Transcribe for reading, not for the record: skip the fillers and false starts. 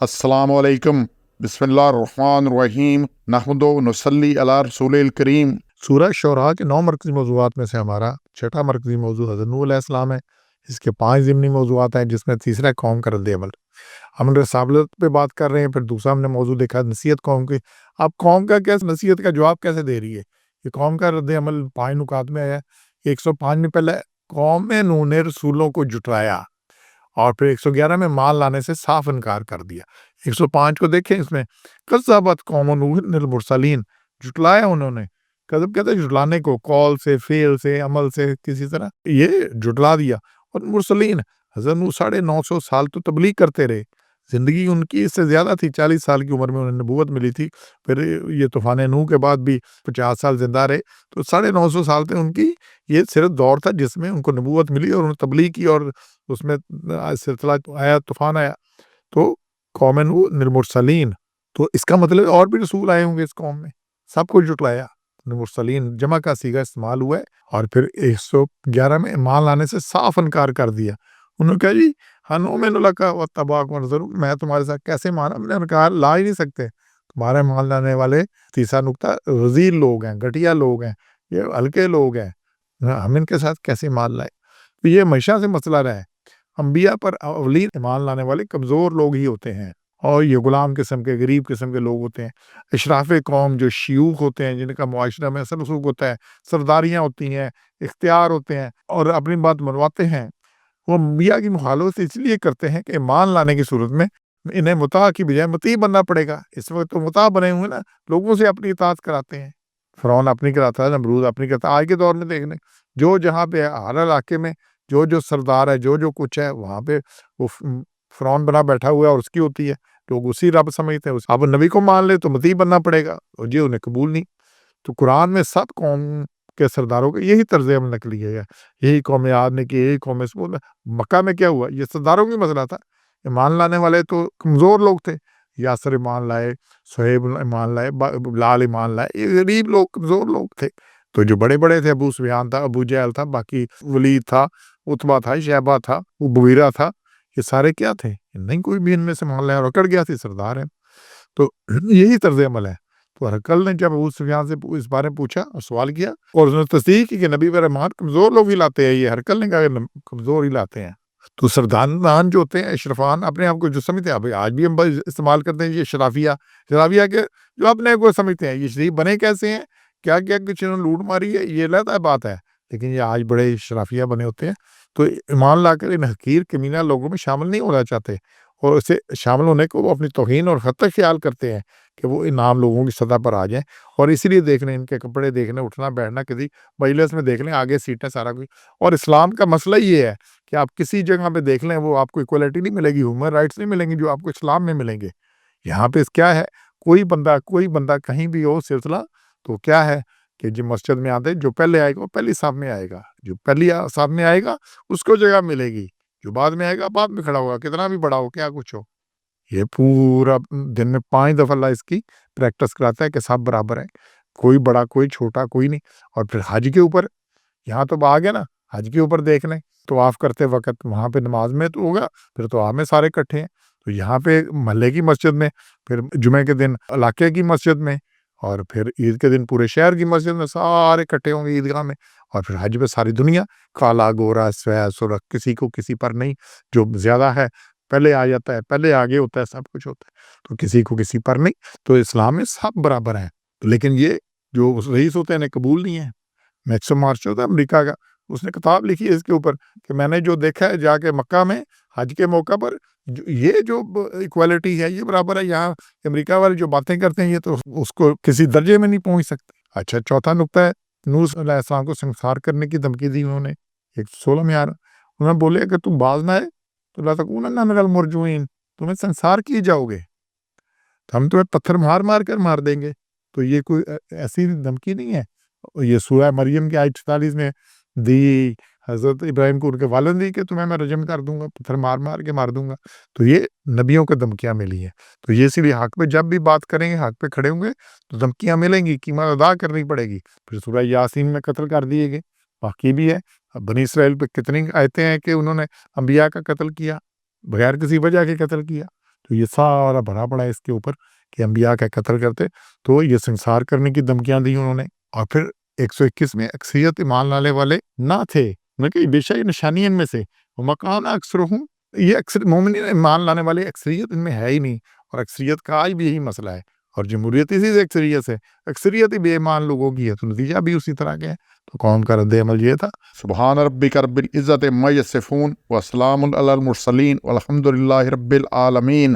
अस्सलामु अलैकुम, बिस्मिल्लाहिर्रहमानिर्रहीम, नहमदु व नुसल्ली अला रसूलिल करीम। सूरह शुरा के 9 मरकज़ी मौज़ूआत में से हमारा छठा मरकज़ी मौज़ू हज़रत नूह अलैहिस्सलाम है। इसके 5 ज़िमनी मौज़ूआत हैं, जिसमें तीसरा है कौम का रद्द-ए-अमल। हम रिसालत पे बात कर रहे हैं, फिर दूसरा हमने मौज़ू देखा नसीहत कौम की। अब कौम का क्या नसीहत का जवाब कैसे दे रही है? ये कौम का रद्द-ए-अमल 5 नुकात में आया है। 105 में पहले कौम नूह ने रसूलों को जुटलाया और फिर 111 में माल लाने से साफ इनकार कर दिया। 105 को देखें, इसमें कज़्ज़बत कौम नूहिल मुरसलीन, जुटलाया उन्होंने। कज़ब कहते हैं जुटलाने को, कौल से, फ़ेल से, अमल से, किसी तरह ये जुटला दिया। और मुरसलीन हज़रत नूह 950 साल तो तबलीग करते रहे। ज़िंदगी उनकी इससे ज़्यादा थी, 40 साल की उम्र में उन्हें नबूवत मिली थी। फिर ये तूफ़ान नूह के बाद भी 50 साल ज़िंदा रहे, तो 950 साल तक उनकी ये सिर्फ दौर था जिसमें उनको नबूवत मिली और उन्होंने तबलीग की और उसमें सिलसिला आया, तूफ़ान आया। तो कौम नूह निल मुरसलीन, तो इसका मतलब और भी रसूल आए होंगे इस कौम में, सबको जुटलाया। मुरसलीन जमा का सीगा इस्तेमाल हुआ है। और फिर 111 में ईमान लाने से साफ इनकार कर दिया। उन्होंने कहा जी हनुमिन लका व तबाक व मैं तुम्हारे साथ कैसे माना, हमने इनकार ला ही नहीं सकते। तुम्हारे मान लाने वाले, तीसरा नुकता, रज़ील लोग हैं, घटिया लोग हैं, ये हल्के लोग हैं, हम इनके साथ कैसे मान लाए। तो ये हमेशा से मसला रहा है। अंबिया पर अवलीन ईमान लाने वाले कमज़ोर लोग ही होते हैं और ये गुलाम किस्म के, गरीब किस्म के लोग होते हैं। अशराफ़ कौम जो शयूख होते हैं, जिनका मुआशरा में असर रसूख होता है, सरदारियाँ होती हैं, इख्तियार होते हैं और अपनी बात मनवाते हैं, वो अंबिया की मुखालफत इसलिए करते हैं कि ईमान लाने की सूरत में इन्हें मुता की बजाय मती बनना पड़ेगा। इस वक्त तो मुता बने हुए ना, लोगों से अपनी इताअत कराते हैं। फ़िरौन अपनी कराता है, नमरूद अपनी करता है। आज के दौर में देख लें, जो जहाँ पे हर इलाके में जो सरदार है, जो कुछ है, वहाँ पे वो फ़िरौन बना बैठा हुआ है और उसकी होती है। लोग उसी रब समझते हैं। अब नबी को मान ले तो मती बनना पड़ेगा और ये उन्हें कबूल नहीं। तो कुरान में सब कौम के सरदारों का यही तर्ज अमल नकली है। यही कौम आद ने की, यही कौम समूद। मक्का में क्या हुआ, ये सरदारों का मसला था। ईमान लाने वाले तो कमज़ोर लोग थे। यासर ईमान लाए, सुहैब ईमान लाए, बिलाल ईमान लाए, ये गरीब लोग, कमज़ोर लोग थे। तो जो बड़े-बड़े थे, अबू सुफियान था, अबू जहल था, बाकी वलीद था, उतबा था, शैबा था, मुगीरा था, ये सारे क्या थे? नहीं कोई भी इनमें से मान लाया और अकड़ गया, थी सरदार है। तो यही तर्ज अमल है। तो हरकल ने जब अबू सुफियान से इस बारे में पूछा और सवाल किया और उसने तस्दीक की कि नबी पर ईमान कमज़ोर लोग ही लाते हैं, ये हरकल ने कहा कमज़ोर ही लाते हैं। तो सरदारान जो होते हैं, अशरफान, अपने आप को जो समझते हैं, अभी आज भी हम इस्तेमाल करते हैं ये शराफिया शराफिया के, जो अपने को समझते हैं। ये शरीफ बने कैसे हैं, क्या क्या कुछ इन्होंने लूट मारी है, ये अलग बात है, लेकिन ये आज बड़े शराफिया बने होते हैं। तो ईमान लाकर इन हकीर कमीना लोगों में शामिल नहीं होना चाहते और इससे शामिल होने को वो अपनी तौहीन और खतरा ख्याल करते हैं कि वो इन आम लोगों की सतह पर आ जाएं। और इसीलिए देख लें, इनके कपड़े देख लें, उठना बैठना, किसी मजलिस में देख लें, आगे सीटें, सारा कुछ। और इस्लाम का मसला ये है कि आप किसी जगह पे देख लें, वो आपको इक्वलिटी नहीं मिलेगी, ह्यूमन राइट्स नहीं मिलेंगे जो आपको इस्लाम में मिलेंगे। यहाँ पे क्या है, कोई बंदा कहीं भी हो सिलसिला, तो क्या है कि जो मस्जिद में आते, जो पहले आएगा वो पहली साफ में आएगा, जो पहली साफ में आएगा उसको जगह मिलेगी, जो बाद में आएगा बाद में खड़ा होगा, कितना भी बड़ा हो, क्या कुछ हो। ये पूरा दिन में 5 दफ़ा अल्लाह इसकी प्रैक्टिस कराता है कि सब बराबर हैं, कोई बड़ा, कोई छोटा, कोई नहीं। और फिर हज के ऊपर, यहाँ तो आ गया ना, हज के ऊपर देख लें, तवाफ़ करते वक़्त वहाँ पे नमाज में तो होगा, फिर तवाफ़ में सारे इकट्ठे हैं। तो यहाँ पे मोहल्ले की मस्जिद में, फिर जुमे के दिन इलाके की मस्जिद में और फिर ईद के दिन पूरे शहर की मस्जिद में सारे इकट्ठे होंगे ईदगाह में। और फिर हज में सारी दुनिया, काला, गोरा, सफ़ेद, सुर्ख, किसी को किसी पर नहीं। जो ज़्यादा है पहले आ जाता है, पहले आगे होता है, सब कुछ होता है, तो किसी को किसी पर नहीं। तो इस्लाम में सब बराबर हैं। तो लेकिन ये जो रईस होते हैं इन्हें कबूल नहीं है। मैक्सिम मार्च होता है अमेरिका का, उसने किताब लिखी है इसके ऊपर कि मैंने जो देखा है जाके मक्का में हज के मौका पर, ये जो इक्वालिटी है, ये बराबर है। यहाँ अमेरिका वाले जो बातें करते हैं, ये तो उसको किसी दर्जे में नहीं पहुंच सकते। अच्छा, चौथा नुकता है, नूह अलैहिस्सलाम को संसार करने की धमकी दी उन्होंने। 116 में आ रहा, उन्होंने बोले अगर तुम बाज ना आए तो ला तकूनन्ना मिनल मुरजूइन, तुम्हें संसार किए जाओगे, तो हम तुम्हें पत्थर मार मार कर मार देंगे। तो ये कोई ऐसी धमकी नहीं है। ये सूरह मरियम की आयत 44 में दी, हज़रत इब्राहिम को उनके वालिद दी कि तुम्हें मैं रजम कर दूँगा, पत्थर मार-मार के मार दूँगा। तो ये नबियों को धमकियाँ मिली हैं। तो ये इसीलिए हक़ पे जब भी बात करेंगे, हक़ पे खड़े होंगे, तो धमकियाँ मिलेंगी, कीमत अदा करनी पड़ेगी। फिर सूरह यासीन में कत्ल कर दिए गए, बाकी भी है। अब बनी इसराइल पे कितनी आयतें हैं कि उन्होंने अंबिया का कत्ल किया, बगैर किसी वजह के कत्ल किया। تو یہ سارا بھرا پڑا ہے اس کے اوپر کہ انبیاء کا قتل کرتے، تو یہ سنسار کرنے کی دھمکیاں دی انہوں نے۔ اور پھر 121 میں اکثریت ایمان لانے والے نہ تھے، کہ بے شک نشانی ان میں سے مکان اکثر ہوں، یہ اکثر مومنین ایمان لانے والے اکثریت ان میں ہے ہی نہیں، اور اکثریت کا آج بھی یہی مسئلہ ہے، اور جمہوریت اسی سے اکثریت سے، اکثریت ہی بے ایمان لوگوں کی ہے، تو نتیجہ بھی اسی طرح کے ہے۔ تو قوم کا رد عمل یہ تھا۔ سبحان ربک رب العزت عما یصفون وسلام علی المرسلین والحمد للہ رب العالمین۔